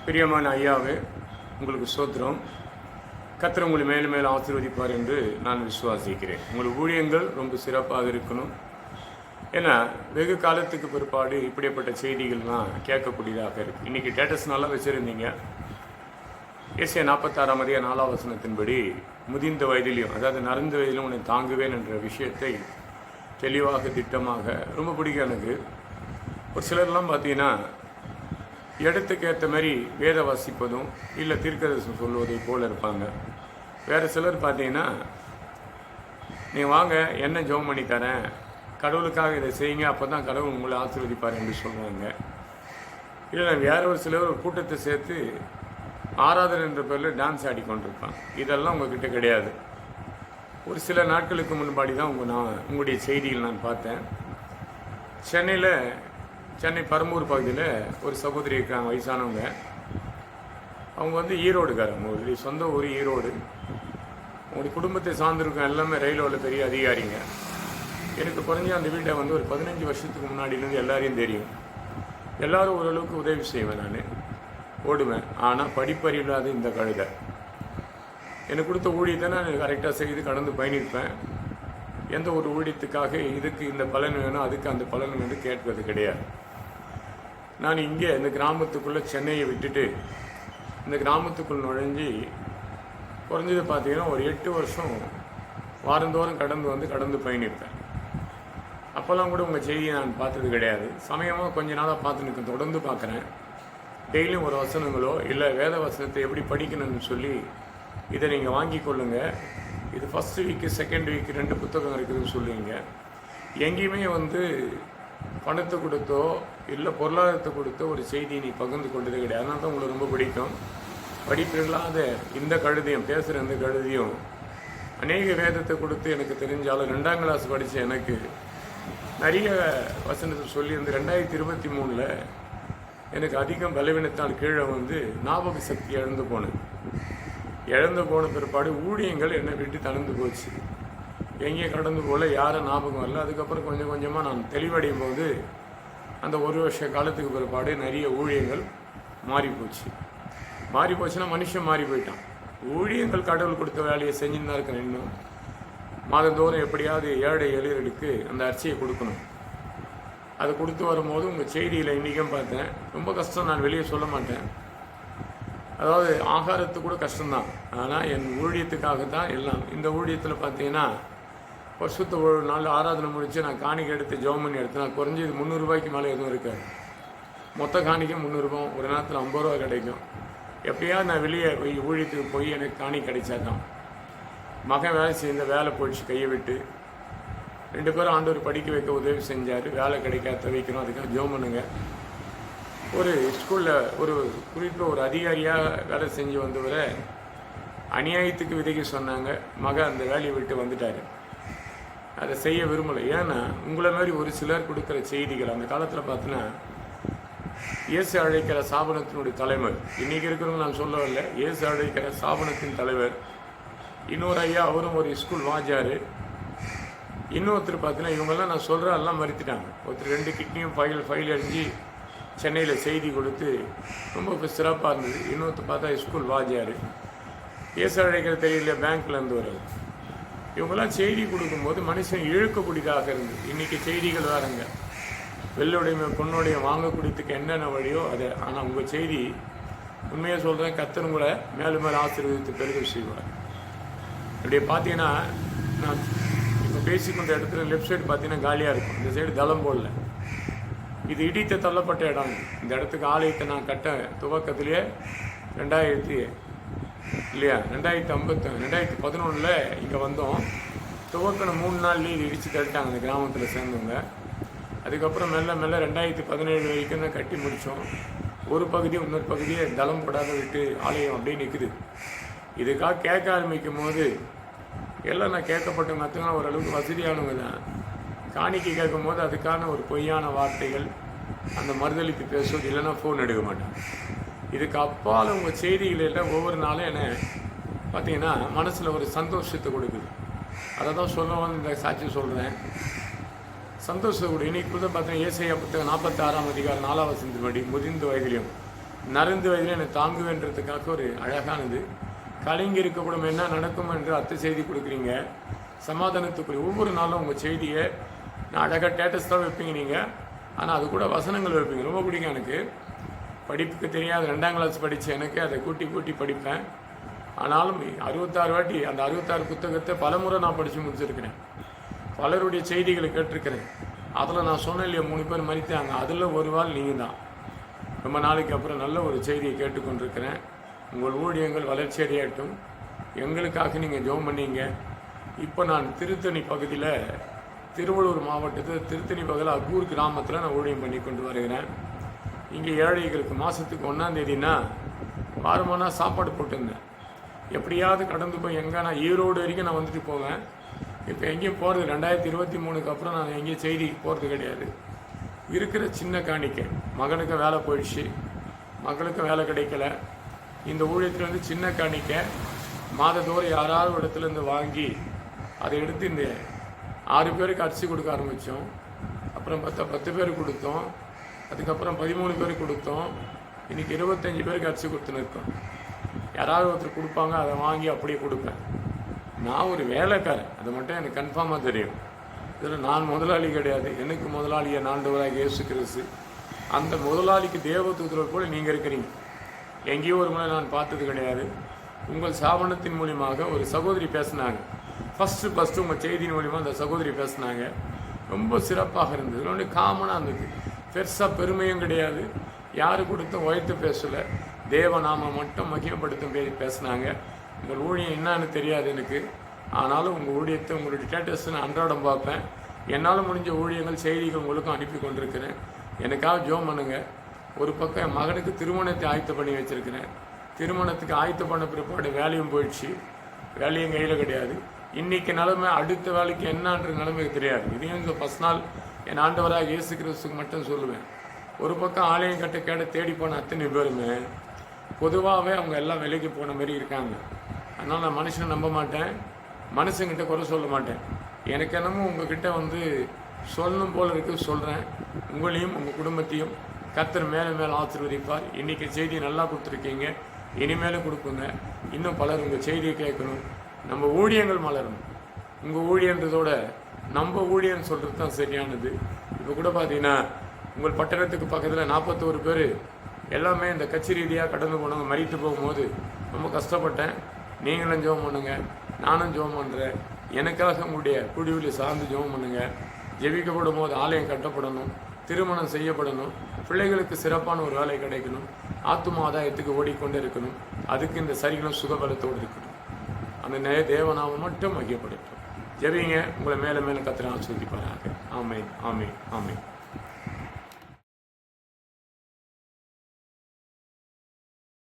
பிரியமான ஐயாவே, உங்களுக்கு ஸ்தோத்திரம். கர்த்தர் உங்களை மேலும் மேலும் ஆசீர்வதிப்பார் என்று நான் விசுவாசிக்கிறேன். உங்கள் ஊழியங்கள் ரொம்ப சிறப்பாக இருக்கணும். ஏன்னா வெகு காலத்துக்கு பிற்பாடு இப்படிப்பட்ட செய்திகள்லாம் கேட்கக்கூடியதாக இருக்குது. இன்றைக்கி ஸ்டேட்டஸ் நல்லா வச்சுருந்தீங்க. ஏசாயா 46:4 முதிர்ந்த வயதிலையும், அதாவது நரந்த வயதிலும் உன்னை தாங்குவேன் என்ற விஷயத்தை தெளிவாக திட்டமாக ரொம்ப பிடிக்கும் எனக்கு. ஒரு சிலர்லாம் பார்த்தீங்கன்னா இடத்துக்கு ஏற்ற மாதிரி வேத வாசிப்பதும் இல்லை தீர்க்கதரிசனம் சொல்வதை போல் இருப்பாங்க. வேறு சிலர் பார்த்தீங்கன்னா நீ வாங்க என்ன ஜெபம் பண்ணி தரேன், கடவுளுக்காக இதை செய்யுங்க, அப்போ தான் கடவுள் உங்களை ஆசீர்வதிப்பார் என்று சொல்கிறாங்க. இல்லை வேற ஒரு சிலர் ஒரு கூட்டத்தை சேர்த்து ஆராதனை என்ற பேரில் டான்ஸ் ஆடிக்கொண்டிருப்பாங்க. இதெல்லாம் உங்ககிட்ட கிடையாது. ஒரு சில நாட்களுக்கு முன்பாடி தான் உங்களுடைய செய்தியில் நான் பார்த்தேன். சென்னை பரம்பூர் பகுதியில் ஒரு சகோதரி இருக்காங்க, வயசானவங்க. அவங்க ஈரோடுக்காரங்க, ஒரு சொந்த ஊர் ஈரோடு. உங்களுடைய குடும்பத்தை சார்ந்திருக்க எல்லாமே ரயில்வேல பெரிய அதிகாரிங்க. எனக்கு குறைஞ்ச அந்த வீட்டை ஒரு 15 வருஷத்துக்கு முன்னாடியிலேருந்து எல்லாரையும் தெரியும். எல்லோரும் ஓரளவுக்கு உதவி செய்வேன், நான் ஓடுவேன். ஆனால் படிப்பறிவில்லாத இந்த கழுதை எனக்கு கொடுத்த ஊழியத்தை நான் கரெக்டாக செய்து கடந்து பயணிப்பேன். எந்த ஒரு ஊழியத்துக்காக இதுக்கு இந்த பலன் வேணும் அதுக்கு அந்த பலன் வேணும் கேட்பது கிடையாது. நான் இங்கே இந்த கிராமத்துக்குள்ளே சென்னையை விட்டுட்டு இந்த கிராமத்துக்குள் நுழைஞ்சி குறைஞ்சது பார்த்தீங்கன்னா ஒரு 8 வருஷம் வாரந்தோறும் கடந்து பயணிப்பேன். அப்போல்லாம் கூட உங்கள் செய்தியை நான் பார்த்தது கிடையாது. சமயமாக கொஞ்ச நாளாக பார்த்துன்னு தொடர்ந்து பார்க்குறேன். டெய்லியும் ஒரு வசனங்களோ இல்லை வேத வசனத்தை எப்படி படிக்கணும்னு சொல்லி இதை நீங்கள் வாங்கி கொள்ளுங்கள். இது ஃபஸ்ட்டு வீக்கு செகண்ட் வீக்கு 2 புத்தகம் இருக்குதுன்னு சொல்லுவீங்க. எங்கேயுமே பணத்தை கொடுத்தோ இல்லை பொருளாதாரத்தை கொடுத்தோ ஒரு செய்தியை நீ பகிர்ந்து கொண்டதே கிடையாது. அதனால தான் உங்களுக்கு ரொம்ப பிடிக்கும். படிப்பில்லாத இந்த கழுதையும் பேசுகிற இந்த கழுதையும் அநேக வேதத்தை கொடுத்து எனக்கு தெரிஞ்சாலும் 2ஆம் கிளாஸ் படித்த எனக்கு நிறைய வசனத்தை சொல்லி 2023 எனக்கு அதிகம் பலவீனத்தால் கீழே ஞாபக சக்தி இழந்து போன பிற்பாடு ஊழியங்கள் என்னை விட்டு தளர்ந்து போச்சு. எங்கேயும் கடந்து போல யாரும் ஞாபகம் வரல. அதுக்கப்புறம் கொஞ்சம் கொஞ்சமாக நான் தெளிவடையும் போது அந்த 1 வருஷ காலத்துக்கு பிற்பாடு நிறைய ஊழியங்கள் மாறி போச்சுன்னா மனுஷன் மாறி போயிட்டான். ஊழியங்கள் கடவுள் கொடுத்த வேலையை செஞ்சுன்னு தான் இருக்கிறேன். இன்னும் மாதந்தோறும் எப்படியாவது ஏழை எளியர்களுக்கு அந்த அர்ச்சையை கொடுக்கணும். அதை கொடுத்து வரும்போது உங்கள் செய்தியில் இன்றைக்கும் பார்த்தேன், ரொம்ப கஷ்டம். நான் வெளியே சொல்ல மாட்டேன். அதாவது ஆகாரத்துக்கு கூட கஷ்டம்தான். ஆனால் என் ஊழியத்துக்காக தான் எல்லாம். இந்த ஊழியத்தில் பார்த்தீங்கன்னா வருஷத்து ஒரு நாள் ஆராதனை முடித்து நான் காணிக்கை எடுத்து ஜெபம் பண்ணி எடுத்தேன். குறைஞ்சது 300 ரூபாய்க்கு மேலே எதுவும் இருக்காது. மொத்த காணிக்கை 300 ரூபா, ஒரு நேரத்தில் 50 ரூபா கிடைக்கும். எப்படியாவது நான் வெளியே ஊழியத்துக்கு போய் எனக்கு காணிக்கை கிடைச்சாதான். மகன் வேலை செய்த வேலை போயிடுச்சு கையை விட்டு. 2 பேரும் ஆண்டவர் படிக்க வைக்க உதவி செஞ்சார். வேலை கிடைக்காத வைக்கணும், அதுக்காக ஜெபம் பண்ணுங்க. ஒரு ஸ்கூலில் ஒரு குறிப்பாக ஒரு அதிகாரியாக வேலை செஞ்சு வந்தவரை அநியாயத்துக்கு விதைக்க சொன்னாங்க. மகன் அந்த வேலையை விட்டு வந்துட்டார். அதை செய்ய விரும்பலை. ஏன்னா உங்களை மாதிரி ஒரு சிலர் கொடுக்குற செய்திகள் அந்த காலத்தில் பார்த்தீங்கன்னா இயேசு அழைக்கிற ஸ்தாபனத்தினுடைய தலைவர், இன்றைக்கி இருக்கிறவங்க நான் சொல்லவில்லை, இயேசு அழைக்கிற ஸ்தாபனத்தின் தலைவர். இன்னொரு ஐயா, அவரும் ஒரு ஸ்கூல் வாஜார். இன்னொருத்தர் பார்த்தீங்கன்னா இவங்கெல்லாம் நான் சொல்கிற எல்லாம் மறுத்துட்டாங்க. ஒருத்தர் 2 கிட்னியும் ஃபைல் அடிஞ்சு சென்னையில் செய்தி கொடுத்து ரொம்ப சிறப்பாக இருந்தது. இன்னொருத்தர் பார்த்தா ஸ்கூல் வாஜார். இயேசு அழைக்கிற தெரியல, பேங்க்லேருந்து வர்றது. இவங்கெல்லாம் செய்தி கொடுக்கும்போது மனுஷன் இழுக்கக்கூடியதாக இருந்தது. இன்றைக்கி செய்திகள் வேறுங்க. வெள்ளுடைய பொண்ணுடைய வாங்கக்கூடியதுக்கு என்னென்ன வழியோ அதை. ஆனால் உங்கள் செய்தி உண்மையாக சொல்கிறேன், கர்த்தர் கூட மேலும் மேலே ஆசீர்வதித்து பெருக செய்வார். இப்படியே பார்த்தீங்கன்னா நான் இப்போ பேசிக்கொண்ட இடத்துல லெஃப்ட் சைடு பார்த்தீங்கன்னா காலியாக இருக்கும். இந்த சைடு தளம் போடல. இது இடித்த தள்ளப்பட்ட இடம். இந்த இடத்துக்கு ஆலயத்தை நான் கட்ட துவக்கத்திலேயே 2011 இங்கே வந்தோம். துவக்கின 3 நாள்லேயே இது இடித்து தள்ளிட்டாங்க அந்த கிராமத்தில் சேர்ந்தவங்க. அதுக்கப்புறம் மெல்ல 2017 வரைக்கும் தான் கட்டி முடித்தோம். ஒரு பகுதியை இன்னொரு பகுதியை தளம் போடாத விட்டு ஆலயம் அப்படியே நிற்குது. இதுக்காக கேட்க ஆரம்பிக்கும் போது எல்லாம் நான் கேட்கப்பட்டவங்க அத்தனை ஓரளவுக்கு வசதியானவங்க தான். காணிக்கை கேட்கும் போது அதுக்கான ஒரு பொய்யான வார்த்தைகள், அந்த மறுதளிப்பு பேசுவது, இல்லைன்னா ஃபோன் எடுக்க மாட்டேன். இதுக்கு அப்பால் உங்கள் செய்திகளில் ஒவ்வொரு நாளும் என்னை பார்த்தீங்கன்னா மனசில் ஒரு சந்தோஷத்தை கொடுக்குது. அதை தான் சொல்லுவோம். இந்த சாட்சி சொல்கிறேன். சந்தோஷத்தோடு இன்னைக்கு கூட பார்த்தீங்கன்னா ஏசாயா புத்தகம் 46 அதிகாரம் 4 வசனத்தின்படி முதிர்ந்த வயதிலையும் நருந்து வயதில் என்னை தாங்குவேன்றதுக்காக ஒரு அழகானது. கலங்கி இருக்கக்கூடும் என்ன நடக்கும் என்று அர்த்த செய்தி கொடுக்குறீங்க. சமாதானத்துக்குரிய ஒவ்வொரு நாளும் உங்கள் செய்தியை நான் அழகாக டேட்டஸ் தான் வைப்பீங்க நீங்கள். ஆனால் அது கூட வசனங்கள் வைப்பீங்க. ரொம்ப பிடிக்கும் எனக்கு. படிப்புக்கு தெரியாது 2ஆம் கிளாஸ் படித்த எனக்கு அதை கூட்டி கூட்டி படிப்பேன். ஆனாலும் 66 வாட்டி அந்த 66 புத்தகத்தை பலமுறை நான் படித்து முடிச்சிருக்கிறேன். பலருடைய செய்திகளை கேட்டிருக்கிறேன். அதில் நான் சொன்னேன் இல்லையா 3 பேர் மறித்தாங்க, அதில் ஒரு வாள் நீங்கள் தான். ரொம்ப நாளைக்கு அப்புறம் நல்ல ஒரு செய்தியை கேட்டுக்கொண்டிருக்கிறேன். உங்கள் ஊழியங்கள் வளர்ச்சி அடையட்டும். எங்களுக்காக நீங்கள் ஜெபம் பண்ணீங்க. இப்போ நான் திருத்தணி பகுதியில், திருவள்ளூர் மாவட்டத்தில் திருத்தணி பகுதியில் அக்கூர் கிராமத்தில் நான் ஊழியம் பண்ணி கொண்டு வருகிறேன். இங்கே ஏழைகளுக்கு மாதத்துக்கு 1ஆம் தேதினா வாரமானா சாப்பாடு போட்டிருந்தேன். எப்படியாவது கடந்து போய் எங்கே நான் ஈரோடு வரைக்கும் நான் வந்துட்டு போவேன். இப்போ எங்கேயும் போகிறது 2023க்கு அப்புறம் நான் எங்கேயும் செய்திக்கு போகிறது கிடையாது. இருக்கிற சின்ன காணிக்கை, மகனுக்கு வேலை போயிடுச்சு, மகளுக்கு வேலை கிடைக்கல. இந்த ஊழியத்தில் வந்து சின்ன காணிக்கை மாதத்தோறும் யாராவது இடத்துலேருந்து வாங்கி அதை எடுத்து இந்த 6 பேருக்கு அரிசி கொடுக்க ஆரம்பித்தோம். அப்புறம் 10 பேருக்கு கொடுத்தோம். அதுக்கப்புறம் 13 பேருக்கு கொடுத்தோம். இன்றைக்கி 25 பேருக்கு அரிசி கொடுத்துன்னு இருக்கோம். யாராவது ஒருத்தர் கொடுப்பாங்க, அதை வாங்கி அப்படியே கொடுப்பேன். நான் ஒரு வேலைக்காரன், அது மட்டும் எனக்கு கன்ஃபார்மாக தெரியும். இதில் நான் முதலாளி கிடையாது. எனக்கு முதலாளியை ஆண்டவராகிய இயேசு கிறிஸ்து. அந்த முதலாளிக்கு தேவதூதர்கள் போல நீங்கள் இருக்கிறீங்க. எங்கேயோ ஒரு முறை நான் பார்த்தது கிடையாது. உங்கள் சாபனத்தின் மூலியமாக ஒரு சகோதரி பேசினாங்க. ஃபஸ்ட்டு உங்கள் செய்தியின் மூலியமாக அந்த சகோதரி பேசினாங்க. ரொம்ப சிறப்பாக இருந்தது. ஒன்று காமனாக இருந்தது. பெருசாக பெருமையும் கிடையாது. யார் கொடுத்த உயர்த்து பேசலை. தேவநாமம் மட்டும் மகிமைப்படுத்தும் பேசினாங்க. உங்கள் ஊழியம் என்னன்னு தெரியாது எனக்கு. ஆனாலும் உங்கள் ஊழியத்தை, உங்களுடைய ஸ்டேட்டஸ் நான் அன்றாடம் பார்ப்பேன். என்னால் முடிஞ்ச ஊழியங்கள் செய்திகள் உங்களுக்கும் அனுப்பி கொண்டிருக்கிறேன். எனக்காக ஜெபம் பண்ணுங்க. ஒரு பக்கம் என் மகனுக்கு திருமணத்தை ஆயத்த பண்ணி வச்சுருக்கிறேன். திருமணத்துக்கு ஆயத்த பண்ண பிற்பாடு வேலையும் போயிடுச்சு. வேலையும் கையில் கிடையாது. இன்றைக்கி நிலைமை அடுத்த வேலைக்கு என்னன்ற நிலைமைக்கு தெரியாது. இதையும் இந்த ஃபஸ்ட் நாள் என் ஆண்டவராக இயேசு கிறிஸ்துக்கு மட்டும் சொல்லுவேன். ஒரு பக்கம் ஆலயம் கட்ட கேட்ட தேடி போன அத்தனை பேருமே பொதுவாகவே அவங்க எல்லாம் விலைக்கு போன மாதிரி இருக்காங்க. அதனால் நான் மனுஷனை நம்ப மாட்டேன், மனுஷங்கிட்ட குறை சொல்ல மாட்டேன். எனக்கு என்னமோ உங்ககிட்ட வந்து சொல்லணும் போல இருக்குது, சொல்கிறேன். உங்களையும் உங்கள் குடும்பத்தையும் கர்த்தர் மேலே மேலே ஆசீர்வதிப்பார். இன்றைக்கி செய்தி நல்லா கொடுத்துருக்கீங்க, இனிமேலும் கொடுக்குங்க. இன்னும் பலர் உங்கள் செய்தியை கேட்கணும். நம்ம ஊழியங்கள் மலரணும். உங்கள் ஊழியன்றதோட நம்ம ஊழியன்னு சொல்கிறது தான் சரியானது. இப்போ கூட பார்த்தீங்கன்னா உங்கள் பட்டணத்துக்கு பக்கத்தில் 41 பேர் எல்லாமே இந்த கட்சி ரீதியாக கடந்து போனவங்க மறித்து போகும்போது ரொம்ப கஷ்டப்பட்டேன். நீங்களும் ஜெபம் பண்ணுங்க, நானும் ஜெபம் பண்ணுறேன். எனக்காக உங்களுடைய குடிவில் சார்ந்து ஜெபம் பண்ணுங்க. ஜெபிக்கப்படும் போது ஆலயம் கட்டப்படணும், திருமணம் செய்யப்படணும், பிள்ளைகளுக்கு சிறப்பான ஒரு வேலை கிடைக்கணும், ஆத்தும ஆதாயத்துக்கு ஓடிக்கொண்டே இருக்கணும். அதுக்கு இந்த சரிகளும் சுகபலத்தோடு இருக்கணும். அந்த தேவநாமம் மட்டும் மகிமைப்படட்டும். ஜெபிங்க. உங்களை மேலே மேலே கர்த்தர் ஆசீர்வதிப்பாராக. ஆமென், ஆமென், ஆமென்.